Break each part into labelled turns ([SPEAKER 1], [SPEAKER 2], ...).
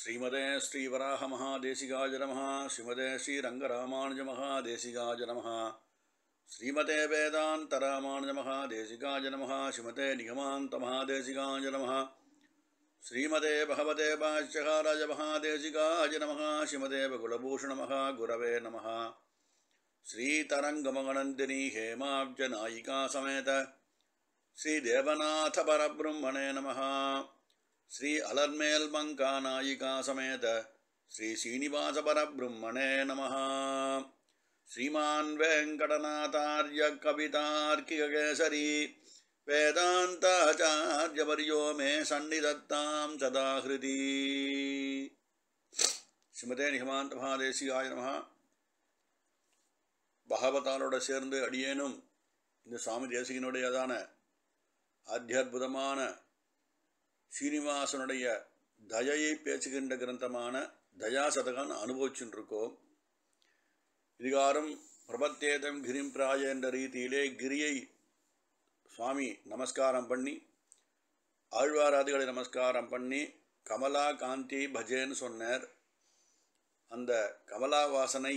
[SPEAKER 1] श्रीमते श्रीवराहमहादेशिकाय नमः। श्रीमते श्रीरङ्गरामानुजमहादेशिकाय नमः। श्रीमते वेदान्तरामानुजमहादेशिकाय नमः। श्रीमते निगमान्तमहादेशिकाय नमः। श्रीमते भगवते भाष्यकाराय महादेशिकाय नमः। श्रीमते कुलभूषणमहागुरवे नमः। श्रीतरङ्गमगनन्दिनी हेमाब्जनायिका समेत श्रीदेवनाथ परब्रह्मणे नमः। श्री अलर्मेल मंका नायिका समेत श्री श्रीनिवास परब्रह्मणे नमः। श्रीमान वेंकटनाथार्य कवितार्किककेसरी वेदांताचार्यवर्यो मे सन्निधत्तां सदा हृदि। श्रीमते निगमान्त महादेशिकाय नमः। பகவதாலோட சேர்ந்து அடியேனும் இந்த சுவாமி தேசிகனுடையதான அத்தியுதமான ஸ்ரீனிவாசனுடைய தயையை பேசுகின்ற கிரந்தமான தயாசதகன் அனுபவிச்சுருக்கோம். இதுகாரம் பிரபத்தேதம் கிரிம் பிராய என்ற ரீதியிலே கிரியை சுவாமி நமஸ்காரம் பண்ணி ஆழ்வாராதிகளை நமஸ்காரம் பண்ணி கமலா காந்தி பஜேன்னு சொன்னார். அந்த கமலா வாசனை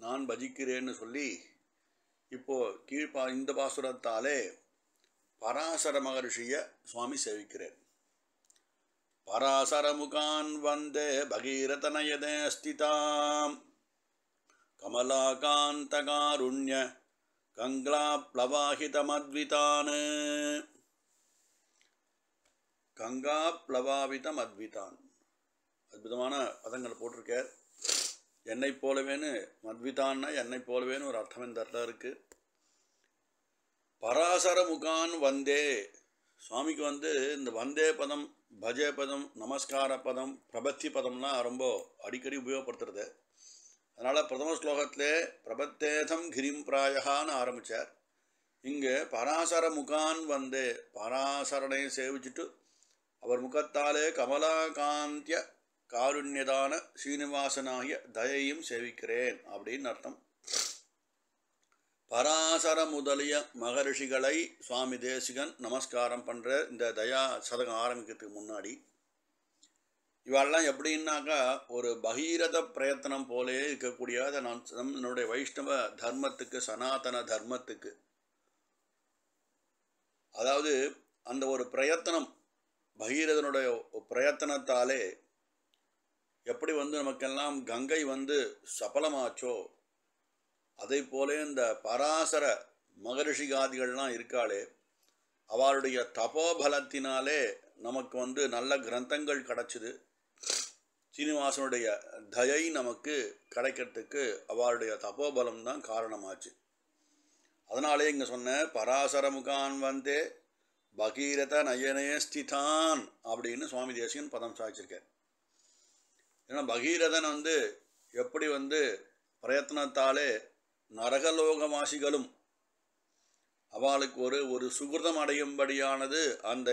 [SPEAKER 1] நான் பஜிக்கிறேன்னு சொல்லி இப்போது இந்த பாசுரத்தாலே பராசர மகர்ஷியை சுவாமி சேவிக்கிறேன். பராசரமுகான் வந்தே பகீரதநயதே ஸ்திதாம் கமலாகாந்தகாருண்ய கங்காப்ளவாஹிதமத்விதான். கங்காப்ளவாவிதமத்விதான் அற்புதமான பதங்கள் போட்டிருக்கார். என்னை போலவேன்னு மத்விதான்னா என்னை போலவேன்னு ஒரு அர்த்தம் இந்த இடத்துல இருக்குது. பராசரமுகான் வந்தே சுவாமிக்கு இந்த வந்தே பதம், பஜே பதம், நமஸ்கார பதம், பிரபத்தி பதம்லாம் ரொம்ப அடிக்கடி உபயோகப்படுத்துறது. அதனால் பிரதம ஸ்லோகத்திலே பிரபத்தேதம் கிரிம் பிராயகான்னு ஆரம்பித்தார். இங்கே பராசர முகான் வந்தே பராசரனை சேவிச்சுட்டு அவர் முகத்தாலே கமலாகாந்திய காருண்யதான ஸ்ரீனிவாசனாகிய தயையும் சேவிக்கிறேன் அப்படின்னு அர்த்தம். பராசர முதலிய மகரிஷிகளை சுவாமி தேசிகன் நமஸ்காரம் பண்ணுற இந்த தயா சதகம் ஆரம்பிக்கிறதுக்கு முன்னாடி இவெல்லாம் எப்படின்னாக்கா ஒரு பகீரத பிரயத்தனம் போலே இருக்கக்கூடியதை நம்மளுடைய வைஷ்ணவ தர்மத்துக்கு, சனாதன தர்மத்துக்கு, அதாவது அந்த ஒரு பிரயத்தனம் பகீரதனுடைய பிரயத்தனத்தாலே எப்படி நமக்கெல்லாம் கங்கை சபலமாச்சோ அதை போல இந்த பராசர மகரிஷிகாதிகள்லாம் இருக்காளே அவளுடைய தபோபலத்தினாலே நமக்கு நல்ல கிரந்தங்கள் கிடச்சிது. சீனிவாசனுடைய தயை நமக்கு கிடைக்கிறதுக்கு அவளுடைய தபோபலம் தான் காரணமாச்சு. அதனாலே இங்கே சொன்ன பராசர முகான் வந்தே பகீரத நயனே ஸ்திதான் அப்படின்னு சுவாமி தேசிகன் பதம் சாய்ச்சிருக்கார். ஏன்னா பகீரதன் எப்படி பிரயத்னத்தாலே நரகலோகவாசிகளும் அவளுக்கு ஒரு சுகிருதம் அடையும்படியானது அந்த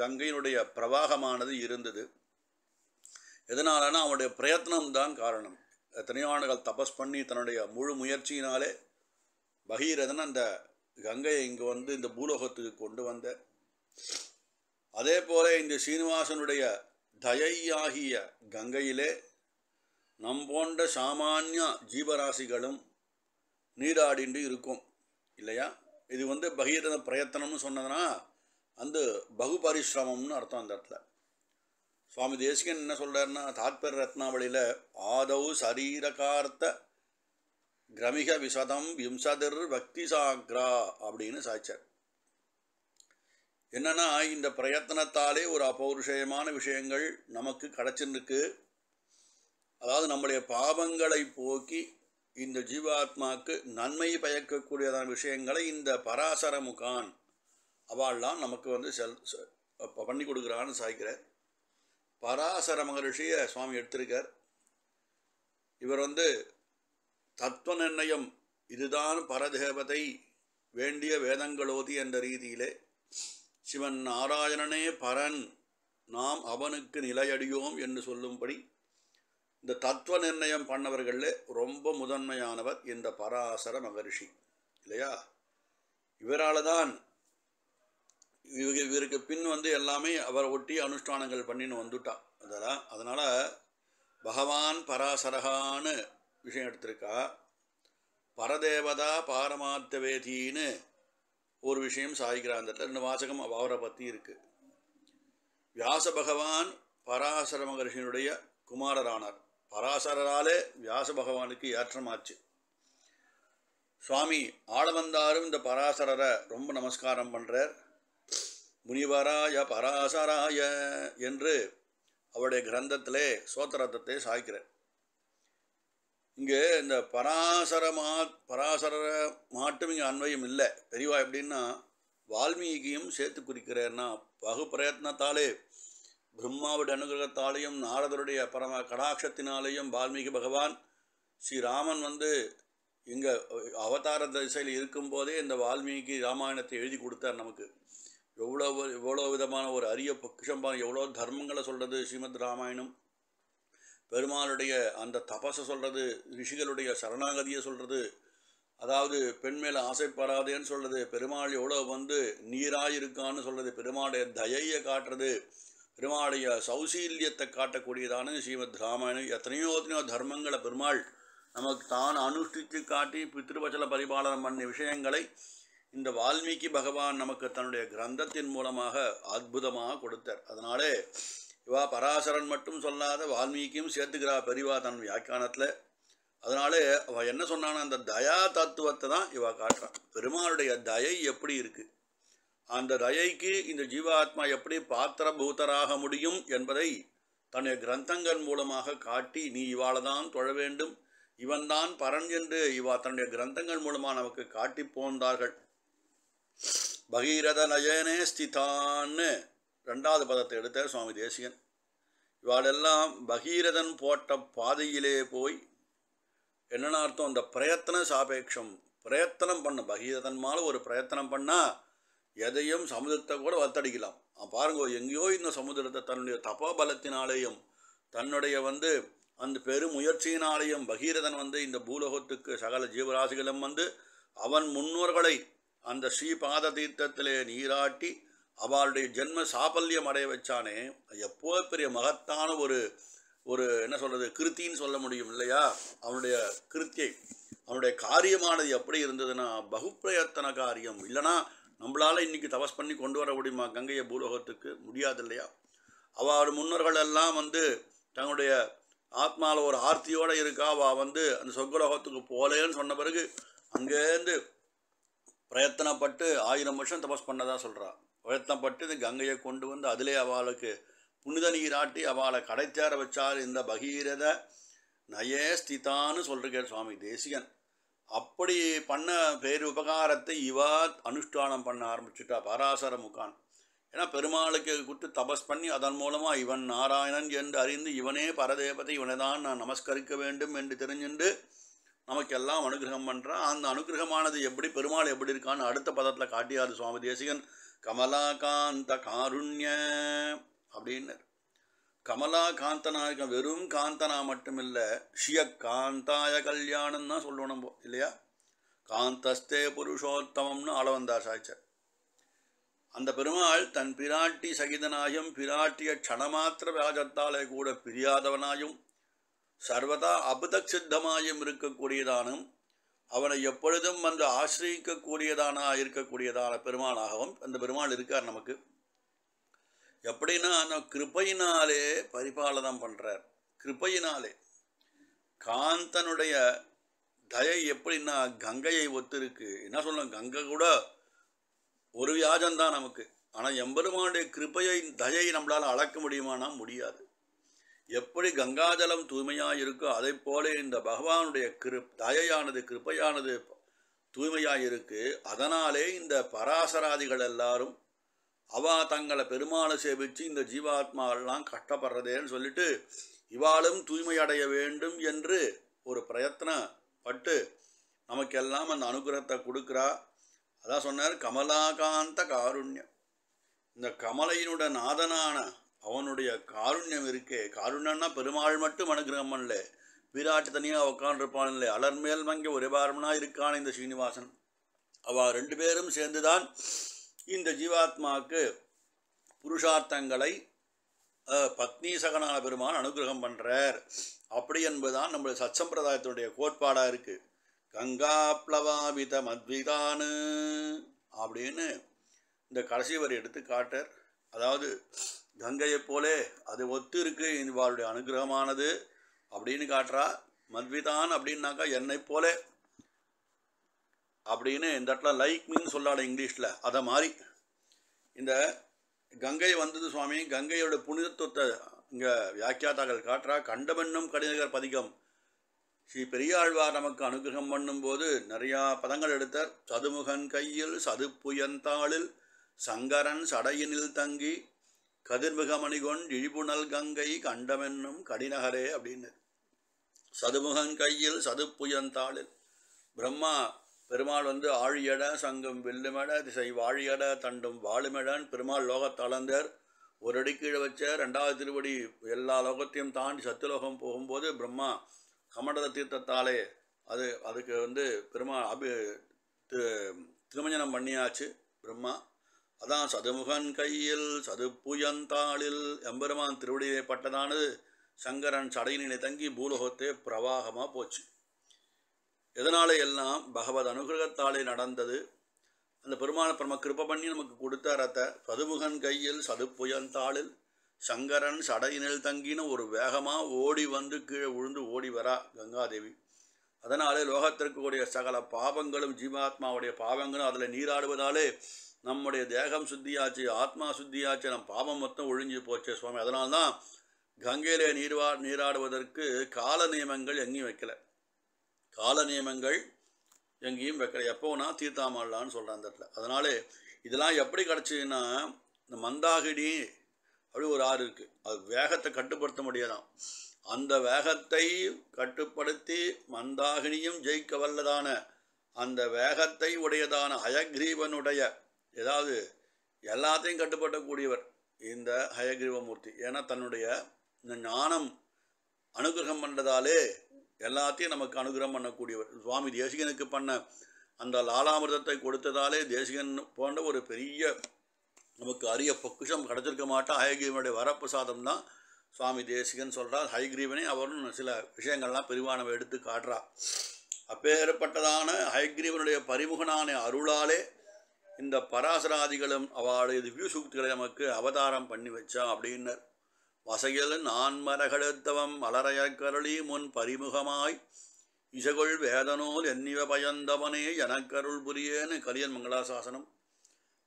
[SPEAKER 1] கங்கையினுடைய பிரவாகமானது இருந்தது. எதனாலனா அவனுடைய பிரயத்னம்தான் காரணம். எத்தனையோ ஆண்டுகள் தபஸ் பண்ணி தன்னுடைய முழு முயற்சியினாலே பகீரதன் அந்த கங்கையை இங்கே இந்த பூலோகத்துக்கு கொண்டு வந்த. அதே போல இந்த சீனிவாசனுடைய தயையாகிய கங்கையிலே நம் போன்ற சாமானிய ஜீவராசிகளும் நீராடிண்டு இருக்கும் இல்லையா. இது பகீரத பிரயத்தனம்னு சொன்னதுன்னா பகு பரிசிரமம்னு அர்த்தம். அந்த இடத்துல சுவாமி தேசிகன் என்ன சொல்கிறாருன்னா தாத்பர்ய ரத்னாவளியில் ஆதௌ சரீரகார்த்த கிரமிக விசதம் விம்சதிர் பக்தி சாக்ரா அப்படின்னு சாய்ச்சார். என்னன்னா இந்த பிரயத்தனத்தாலே ஒரு அபௌருஷயமான விஷயங்கள் நமக்கு கிடச்சிருக்கு. அதாவது நம்முடைய பாவங்களை போக்கி இந்த ஜீவாத்மாவுக்கு நன்மை பயக்கக்கூடியதான விஷயங்களை இந்த பராசர முகான் அவள்லாம் நமக்கு பண்ணி கொடுக்குறான்னு சாய்க்கிறார். பராசர மகரிஷியை சுவாமி எடுத்திருக்கார். இவர் தத்துவ நிர்ணயம் இதுதான் பரதேவதை வேண்டிய வேதங்களோதி என்ற ரீதியிலே சிவன் நாராயணனே பரன் நாம் அவனுக்கு நிலையடியோம் என்று சொல்லும்படி இந்த தத்துவ நிர்ணயம் பண்ணவர்களில் ரொம்ப முதன்மையானவர் இந்த பராசர மகரிஷி இல்லையா. இவரால் தான் இவருக்கு பின் எல்லாமே அவரை ஒட்டி அனுஷ்டானங்கள் பண்ணின்னு வந்துட்டா. அதெல்லாம். அதனால் பகவான் பராசரகான்னு விஷயம் எடுத்திருக்கா. பரதேவதா பாரமார்த்த வேதின்னு ஒரு விஷயம் சாதிக்கிறார். அந்த 2 வாசகம் அவரை பற்றி இருக்குது. வியாச பகவான் பராசர மகர்ஷியினுடைய குமாரரானார். பராசரராலே வியாச பகவானுக்கு ஏற்றமாச்சு. சுவாமி ஆளவந்தாரும் இந்த பராசரரை ரொம்ப நமஸ்காரம் பண்ணுறார். முனிவராய பராசராய என்று அவருடைய கிரந்தத்திலே சோத்திரத்தை சாய்க்கிறார். இங்கே இந்த பராசர மாட்டும் இங்கே அன்வயம் இல்லை. பெரியவா எப்படின்னா வால்மீகியும் சேர்த்து குறிக்கிறார்னா பகு பிரயத்னத்தாலே பிரம்மாவுடைய அனுகிரகத்தாலேயும் நாரதருடைய பரம கடாட்சத்தினாலேயும் வால்மீகி பகவான் ஸ்ரீராமன் இங்கே அவதார திசையில் இருக்கும்போதே இந்த வால்மீகி ராமாயணத்தை எழுதி கொடுத்தார். நமக்கு எவ்வளோ விதமான ஒரு அரிய பொக்கிஷம்பான், எவ்வளோ தர்மங்களை சொல்கிறது ஸ்ரீமத் ராமாயணம். பெருமாளுடைய அந்த தபஸை சொல்கிறது, ரிஷிகளுடைய சரணாகதியை சொல்கிறது, அதாவது பெண் மேலே ஆசைப்படாதேன்னு சொல்கிறது, பெருமாள் எவ்வளோ நீராயிருக்கான்னு சொல்கிறது, பெருமாளுடைய தயையை காட்டுறது, பெருமாளுடைய சௌசீல்யத்தை காட்டக்கூடியதான ஸ்ரீமத் ராமாயணம். எத்தனையோ தர்மங்களை பெருமாள் நமக்கு தான் அனுஷ்டித்து காட்டி பித்ருபச்சல பரிபாலனம் பண்ணிய விஷயங்களை இந்த வால்மீகி பகவான் நமக்கு தன்னுடைய கிரந்தத்தின் மூலமாக அற்புதமாக கொடுத்தார். அதனாலே இவா பராசரன் மட்டும் சொல்லாத வால்மீகியும் சேர்த்துக்கிறா பெரியவா தன் வியாக்கியானத்தில். அதனாலே அவள் என்ன சொன்னான்னு அந்த தயா தத்துவத்தை தான் இவா காட்டுறான். பெருமாளுடைய தயை எப்படி இருக்குது, அந்த தயைக்கு இந்த ஜீவாத்மா எப்படி பாத்திரபூதராக முடியும் என்பதை தன்னுடைய கிரந்தங்கள் மூலமாக காட்டி நீ இவாளை தான் தொழ வேண்டும், இவன்தான் பரன் என்று இவா தன்னுடைய கிரந்தங்கள் மூலமாக நமக்கு காட்டி போந்தார்கள். பகீரத நயனே ஸ்திதான்னு 2வது பதத்தை எடுத்த சுவாமி தேசிகன். இவாளெல்லாம் பகீரதன் போட்ட பாதையிலே போய் என்னென்ன அர்த்தம், அந்த பிரயத்தன சாபேட்சம், பிரயத்தனம் பண்ண பகீரதன் மேலே ஒரு பிரயத்தனம் பண்ணால் எதையும் சமுதிரத்தை கூட வத்தடிக்கலாம். பாருங்க, எங்கேயோ இந்த சமுதிரத்தை தன்னுடைய தபோபலத்தினாலேயும் தன்னுடைய அந்த பெருமுயற்சியினாலேயும் பகீரதன் இந்த பூலோகத்துக்கு சகல ஜீவராசிகளும் அவன் முன்னோர்களை அந்த ஸ்ரீபாத தீர்த்தத்திலே நீராட்டி அவளுடைய ஜென்ம சாபல்யம் அடைய வச்சானே. எப்போ பெரிய மகத்தான ஒரு என்ன சொல்கிறது கிருத்தின்னு சொல்ல முடியும் இல்லையா. அவனுடைய கிருத்தியை, அவனுடைய காரியமானது எப்படி இருந்ததுன்னா பகுப்பிரயத்தன காரியம். இல்லைனா நம்மளால் இன்றைக்கி தபஸ் பண்ணி கொண்டு வர முடியுமா கங்கையை பூலோகத்துக்கு? முடியாது இல்லையா. அவள் முன்னோர்கள் எல்லாம் தங்களுடைய ஆத்மாவில் ஒரு ஆர்த்தியோடு இருக்கா. அவள் அந்த சொர்க்கலோகத்துக்கு போலேன்னு சொன்ன பிறகு அங்கேருந்து பிரயத்தனப்பட்டு 1000 வருஷம் தபஸ் பண்ணதாக சொல்கிறா. பிரயத்தனப்பட்டு இந்த கங்கையை கொண்டு அதிலே அவளுக்கு புனித நீராட்டி அவளை கடைத்தேற வச்சார் இந்த பகீரத நயே ஸ்திதான்னு சொல்கிறார் சுவாமி தேசிகன். அப்படி பண்ண பேரு உபகாரத்தை இவா அனுஷ்டானம் பண்ண ஆரம்பிச்சுட்டா பராசர முகான். ஏன்னா பெருமாளுக்கு கொடுத்து தபஸ் பண்ணி அதன் மூலமாக இவன் நாராயணன் என்று அறிந்து இவனே பரதேவதை, இவனை தான் நான் நமஸ்கரிக்க வேண்டும் என்று தெரிஞ்சுண்டு நமக்கெல்லாம் அனுகிரகம் பண்ணுறான். அந்த அனுகிரகமானது எப்படி பெருமாள் எப்படி இருக்கான்னு அடுத்த பதத்தில் காட்டியாது சுவாமி தேசிகன். கமலாகாந்த காருண்ய அப்படின்னு கமலாகாந்தனா இருக்க, வெறும் காந்தனா மட்டும் இல்லை, ஷிய காந்தாய கல்யாணம் தான் சொல்லுவோம் நம்ம இல்லையா. காந்தஸ்தே புருஷோத்தமம்னு ஆளவந்தார் சாய்ச்சார். அந்த பெருமாள் தன் பிராட்டி சகிதனாயும் பிராட்டிய க்ஷணமாத்திர வியாஜத்தாலே கூட பிரியாதவனாயும் சர்வதா அபுதசித்தமாயும் இருக்கக்கூடியதானும் அவனை எப்பொழுதும் ஆசிரியக்கக்கூடியதானா இருக்கக்கூடியதான பெருமாளாகவும் அந்த பெருமாள் இருக்கார் நமக்கு. எப்படின்னா அந்த கிருபையினாலே பரிபாலனம் பண்ணுறார். கிருபையினாலே காந்தனுடைய தயை எப்படின்னா கங்கையை ஒத்து இருக்கு. என்ன சொல்லணும், கங்கை கூட ஒரு வியாஜம்தான் நமக்கு. ஆனால் எம்பெருமானுடைய கிருபையை தயை நம்மளால் அளக்க முடியுமானா முடியாது. எப்படி கங்காஜலம் தூய்மையாக இருக்கோ அதை போல இந்த பகவானுடைய தயையானது கிருபையானது தூய்மையாக இருக்கு. அதனாலே இந்த பராசராதிகள் எல்லாரும் தங்களை பெருமாளை சேவித்து இந்த ஜீவாத்மாவெல்லாம் கஷ்டப்படுறதேன்னு சொல்லிட்டு இவாளும் தூய்மை அடைய வேண்டும் என்று ஒரு பிரயத்தனப்பட்டு நமக்கெல்லாம் அந்த அனுகிரகத்தை கொடுக்குறா. அதான் சொன்னார் கமலாகாந்த காருண்யம். இந்த கமலையினுடைய நாதனான அவனுடைய காருண்யம் இருக்கே. காருண்யம்னா பெருமாள் மட்டும் அனுகிரகம் பண்ணல, பிராட்டி தனியாக உட்காண்டிருப்பான் இல்லை, அலர்மேல் மங்க ஒரே பாரம்னா இருக்கான் இந்த ஸ்ரீனிவாசன். அவள் 2 பேரும் சேர்ந்துதான் இந்த ஜீவாத்மாவுக்கு புருஷார்த்தங்களை பத்னி சகனான பெருமான் அனுகிரகம் பண்ணுறார். அப்படி என்பதுதான் நம்மளுடைய சத்சம்பிரதாயத்தினுடைய கோட்பாடாக இருக்குது. கங்கா பிளவாபித மத்விதானு அப்படின்னு இந்த கடைசி வரி எடுத்து காட்டார். அதாவது கங்கையை போலே அது ஒத்து இருக்கு இவளுடைய அனுகிரகமானது அப்படின்னு காட்டுறா. மத்விதான் அப்படின்னாக்கா என்னை போலே அப்படின்னு இந்த இடத்துல லைக் மீன் சொல்லாட இங்கிலீஷில் அதை மாதிரி இந்த கங்கை வந்தது சுவாமி. கங்கையோட புனிதத்துவத்தை இங்கே வியாக்கியாதாக்கள் காட்டுறா. கண்டமென்னும் கடிநகர் பதிகம் ஸ்ரீ பெரியாழ்வார் நமக்கு அனுகிரகம் பண்ணும்போது நிறையா பதங்கள் எடுத்தார். சதுமுகன் கையில் சதுப்புயந்தாளில் சங்கரன் சடையினில் தங்கி கதிர்முகமணிகொன் இழிபுணல் கங்கை கண்டமென்னும் கடிநகரே அப்படின்னு. சதுமுகன் கையில் சதுப்புயந்தாளில் பிரம்மா பெருமாள் வந்து ஆழியட சங்கம் வில்லுமெட திசை வாழியட தண்டும் வாழுமெடன் பெருமாள் லோகத்தளந்தர் ஒரு அடி கீழே வச்ச. ரெண்டாவது திருவடி எல்லா லோகத்தையும் தாண்டி சத்துலோகம் போகும்போது பிரம்மா கமண்டல தீர்த்தத்தாலே அதுக்கு வந்து பெருமாள் திருமஞ்சனம் பண்ணியாச்சு பிரம்மா. அதான் சதுமுகன் கையில் சதுப்புயந்தாளில் எம்பெருமான் திருவடியிலே பட்டதானது சங்கரன் சடையினை தங்கி பூலோகத்தே பிரவாகமாக போச்சு. எதனால எல்லாம் பகவத் அனுகிரகத்தாலே நடந்தது. அந்த பெருமாளை பரம கிருப பண்ணி நமக்கு கொடுத்தாரத்த. சதுமுகன் கையில் சதுப்புயந்தாளில் சங்கரன் சடையினில் தங்கின்னு ஒரு வேகமாக ஓடி வந்து கீழே விழுந்து ஓடி வரா கங்காதேவி. அதனாலே லோகத்திற்கு கூடிய சகல பாவங்களும் ஜீவாத்மாவுடைய பாவங்களும் அதில் நீராடுவதாலே நம்முடைய தேகம் சுத்தியாச்சு, ஆத்மா சுத்தியாச்சு, நம் பாவம் மொத்தம் ஒழிஞ்சு போச்சு சுவாமி. அதனால்தான் கங்கையிலே நீராடுவதற்கு கால நியமங்கள் எங்கேயும் வைக்கல. கால நியமங்கள் எங்கேயும் வைக்கல. எப்போனா தீர்த்தாமல்லான்னு சொல்கிறேன் அந்த இடத்துல. அதனாலே இதெல்லாம் எப்படி கிடச்சிதுன்னா, இந்த மந்தாகினி அப்படி ஒரு ஆறு இருக்குது. அது வேகத்தை கட்டுப்படுத்த முடியாதான். அந்த வேகத்தை கட்டுப்படுத்தி மந்தாகினியும் ஜெயிக்க வல்லதான அந்த வேகத்தை உடையதான ஹயக்ரீவனுடைய ஏதாவது எல்லாத்தையும் கட்டுப்படுத்தக்கூடியவர் இந்த ஹயக்ரீவமூர்த்தி. ஏன்னா தன்னுடைய இந்த ஞானம் அனுகிரகம் பண்ணுறதாலே எல்லாத்தையும் நமக்கு அனுகிரகம் பண்ணக்கூடியவர். சுவாமி தேசிகனுக்கு பண்ண அந்த லாலாமிர்தத்தை கொடுத்ததாலே தேசிகன் போன்ற ஒரு பெரிய நமக்கு அரிய பொக்குஷம் கிடச்சிருக்க மாட்டா. ஹயக்ரீவனுடைய வரப்பிரசாதம் தான் சுவாமி தேசிகன் சொல்கிறார். ஹயக்ரீவனே அவரும் சில விஷயங்கள்லாம் பெரிவானவை எடுத்து காட்டுறா. அப்பேற்பட்டதான ஹயக்ரீவனுடைய பரிமுகனான அருளாலே இந்த பராசராதிகளும் அவளுடைய திவ்ய சூக்திகளை நமக்கு அவதாரம் பண்ணி வச்சா அப்படின்னர். வசையில் நான் மரகழுத்தவம் மலரையக் கருளி முன் பரிமுகமாய் இசகொள் வேதனோல் எண்ணிவ பயந்தவனே எனக்கருள் புரியேன்னு கலியன் மங்களாசாசனம்.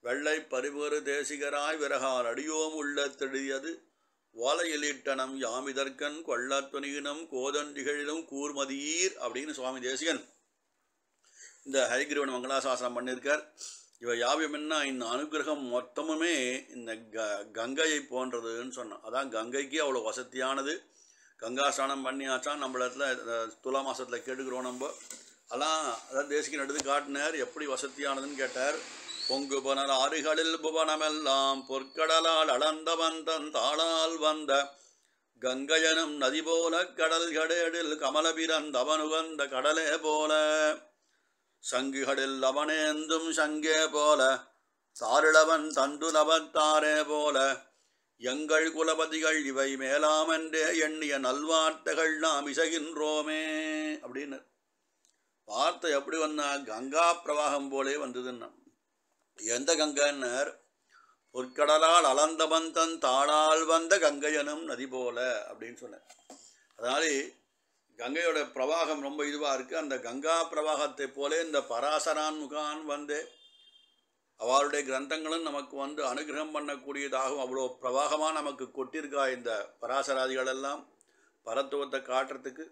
[SPEAKER 1] வெள்ளை பரிமுகரு தேசிகராய் விரகால் அடியோம் உள்ள தெளியது ஓலையிலிட்டனம் யாமிதற்கண் கொள்ளத்துணியினம் கோதண்டிகளிலும் கூர்மதீர் அப்படின்னு சுவாமி தேசிகன் இந்த ஹயக்ரீவன் மங்களாசாசனம் பண்ணியிருக்கார். இவ யாவியம் என்ன, இந்த அனுகிரகம் மொத்தமுமே இந்த கங்கையை போன்றதுன்னு சொன்னான். அதான் கங்கைக்கு அவ்வளோ வசதியானது. கங்கா ஸ்நானம் பண்ணியாச்சான் நம்மளத்துல துலா மாதத்தில் கேட்டுக்கிறோம் நம்ம. அதான் தேசிகன் எடுத்து காட்டினார் எப்படி வசதியானதுன்னு கேட்டார். பொங்கு புனர் ஆறுகளில் புவனமெல்லாம் பொற்கடலால் அளந்தவன் தன் தாளால் வந்த கங்கையனும் நதி போல கடல் கடேடில் கமலபிரந்தவனுகந்த கடலே போல சங்குகளில் அவனேந்தும் சங்கே போல சாரிளவன் தந்துலவத்தாரே போல எங்கள் குலபதிகள் இவை மேலாமென்றே எண்ணிய நல்வார்த்தைகள் நாம் இசைகின்றோமே அப்படின்னு. வார்த்தை எப்படி வந்தா கங்கா பிரவாகம் போலே வந்ததுன்னா. எந்த கங்கைன்னர்? பொற்கடலால் அளந்தவன் தன் தாளால் வந்த கங்கையனும் நதி போல அப்படின்னு சொன்னார். அதனாலே கங்கையோட பிரவாகம் ரொம்ப இதுவாக இருக்குது. அந்த கங்கா பிரவாகத்தை போலே இந்த பராசரான் முகான் வந்து அவளுடைய கிரந்தங்களும் நமக்கு வந்து அனுகிரகம் பண்ணக்கூடியதாகவும் அவ்வளோ பிரவாகமாக நமக்கு கொட்டியிருக்கா. இந்த பராசராதிகளெல்லாம் பரத்துவத்தை காட்டுறதுக்கு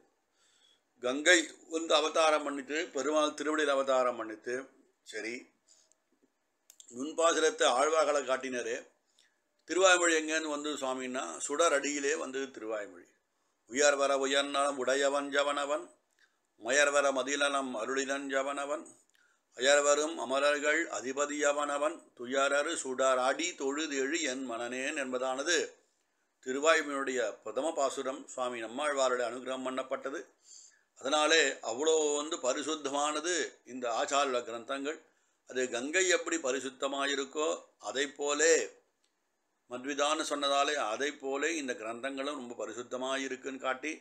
[SPEAKER 1] கங்கை வந்து அவதாரம் பண்ணிட்டு பெருமாள் திருவடியில் அவதாரம் பண்ணிட்டு சரி முன்பாசுரத்தை ஆழ்வார்களை காட்டினாரே. திருவாய்மொழி எங்கேன்னு வந்து சுவாமின்னா சுடர் அடியிலே வந்து திருவாய்மொழி. உயர் வர உயர்நலம் உடையவன் ஜவனவன் மயர்வர மதிலனம் அருளினன் ஜவனவன் அயர்வரும் அமரர்கள் அதிபதியவனவன் துயரரு சுடர் அடி தொழுதெழு என் மனனேன் என்பதானது திருவாய்மொழியுடைய பிரதம பாசுரம். சுவாமி நம்மாழ்வாருடைய அனுகிரகம் பண்ணப்பட்டது. அதனாலே அவ்வளோ வந்து பரிசுத்தமானது இந்த ஆச்சார கிரந்தங்கள். அது கங்கை எப்படி பரிசுத்தமாக இருக்கோ அதை போலே மத்விதான்னு சொன்னதாலே அதை போல இந்த கிரந்தங்களும் ரொம்ப பரிசுத்தமாக இருக்குன்னு காட்டி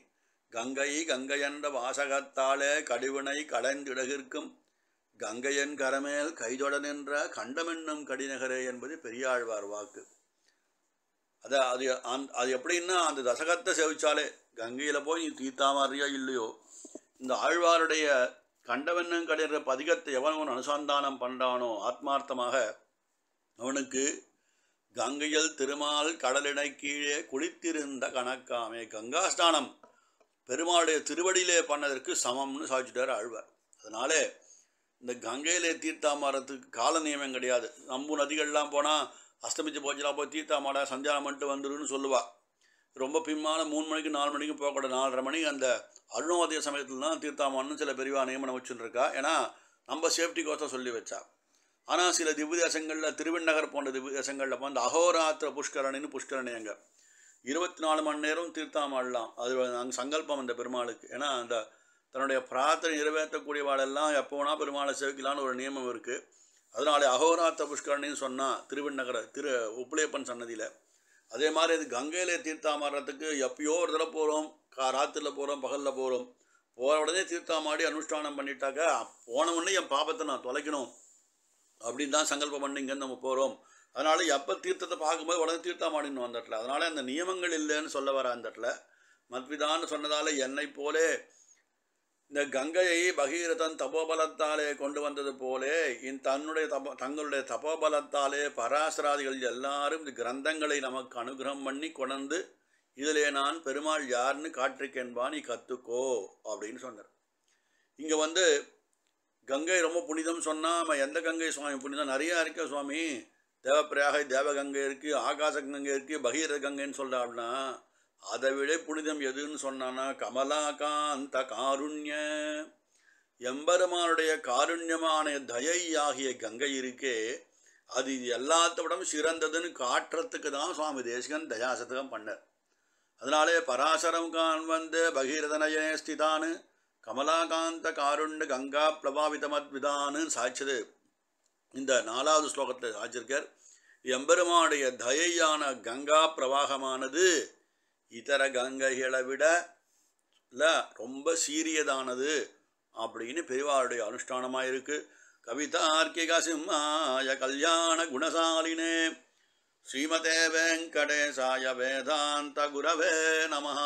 [SPEAKER 1] கங்கை கங்கையன்ற வாசகத்தாலே கடிவினை களைந்திடகிற்கும் கங்கையன் கரமேல் கைதொட நின்ற கண்டமென்னும் கடிநகரே என்பது பெரியாழ்வார் வாக்கு. அது எப்படின்னா அந்த தசகத்தை சேவிச்சாலே கங்கையில் போய் நீ தீர்த்தாமாரியா இல்லையோ இந்த ஆழ்வாருடைய கண்டமென்னும் கடிற பதிகத்தை எவன் அனுசந்தானம் பண்ணுறானோ ஆத்மார்த்தமாக அவனுக்கு கங்கையில் திருமால் கடலினை கீழே குளித்திருந்த கணக்காமே கங்காஸ்தானம் பெருமாளுடைய திருவடியிலே பண்ணதற்கு சமம்னு சாதிச்சுட்டார் ஆழ்வார். அதனாலே இந்த கங்கையிலே தீர்த்தாமாரத்துக்கு கால நியமம் கிடையாது. நம்பு நதிகள்லாம் போனால் அஸ்தமிச்சு போச்சுலாம் போய் தீர்த்தாமாட சந்தியானம் பண்ணிட்டு வந்துருன்னு சொல்லுவாள். ரொம்ப பின்மான 3 மணிக்கு 4 மணிக்கு போகக்கூடாது. 4:30 மணி அந்த அருணோதய சமயத்தில் தான் தீர்த்தாமான்னு சில பெரியவா நியமனம் வச்சுருக்கா. ஏன்னா நம்ம சேஃப்டிக்கோசம் சொல்லி வச்சா. ஆனால் சில திவ்ய தேசங்களில் திருவிண்ணகர் போன்ற திவ்ய தேசங்களில் வந்து அகோராத்திர புஷ்கரணின்னு புஷ்கரணி அங்கே 24 மணி நேரம் தீர்த்தாமாடலாம். அது அங்கே சங்கல்பம் அந்த பெருமாளுக்கு. ஏன்னா அந்த தன்னுடைய பிரார்த்தனை நிறைவேற்றக்கூடியவாளெல்லாம் எப்போனா பெருமாளை சேவிக்கலான்னு ஒரு நியமம் இருக்குது. அதனால அகோராத்திர புஷ்கரணின்னு சொன்னால் திருவிண்ணகர உப்பிலியப்பன் சன்னதியில். அதே மாதிரி இது கங்கையிலே தீர்த்தாமாடுறதுக்கு எப்பயோ ஒரு தடவை போகிறோம், ராத்திரியில் போகிறோம், பகலில் போகிறோம். போகிற உடனே தீர்த்தாமாடி அனுஷ்டானம் பண்ணிட்டாக்கா போன உடனே என் பாபத்தை நான் தொலைக்கணும் அப்படின்னு தான் சங்கல்பம் பண்ணி இங்கேருந்து நம்ம போகிறோம். அதனால் எப்போ தீர்த்தத்தை பார்க்கும்போது உடனே தீர்த்தாமாடின்னு அந்த இடத்துல. அதனால் அந்த நியமங்கள் இல்லைன்னு சொல்ல வர அந்த இடத்துல மத்விதான்னு சொன்னதால் என்னை போலே இந்த கங்கையை பகீரதன் தபோபலத்தாலே கொண்டு வந்தது போலே தங்களுடைய தபோபலத்தாலே பராசராதிகள் எல்லாரும் இந்த கிரந்தங்களை நமக்கு அனுகிரகம் பண்ணி கொண்டு இதிலே நான் பெருமாள் யாருன்னு காட்டிருக்கேன்பா நீ கற்றுக்கோ அப்படின்னு சொன்னார். இங்கே வந்து கங்கை ரொம்ப புனிதம் சொன்னால் நம்ம எந்த கங்கை சுவாமி புனிதம் நிறையா இருக்க சுவாமி. தேவப்பிரயாகை தேவகங்கை இருக்குது, ஆகாச கங்கை இருக்குது, பகீரத கங்கைன்னு சொல்கிறாள்னா அதை விட புனிதம் எதுன்னு சொன்னான்னா கமலாகாந்த காருண்ய எம்பெருமானுடைய காருண்யமான தயை ஆகிய கங்கை இருக்கே அது எல்லாத்த விடவும் சிறந்ததுன்னு காட்டுறதுக்கு தான் சுவாமி தேசிகன் தயாசதகம் பண்ணார். அதனாலே பராசரம் கான் வந்து பகீரதனயனே ஸ்திதானு கமலாகாந்த காருண்ய கங்கா பிரபாவிதமத்விதான்னு சாய்ச்சது இந்த 4வது ஸ்லோகத்தை சாய்ச்சிருக்கார். எம்பெருமானுடைய தயையான கங்கா பிரவாகமானது இதர கங்கைகளை விட ரொம்ப சீரியதானது அப்படின்னு பெரியவாளுடைய அனுஷ்டானமாக இருக்குது. கவிதார்க்கிக சிம்மாய கல்யாண குணசாலினே ஸ்ரீமதே வெங்கடேசாய வேதாந்த குரவே நமஹ.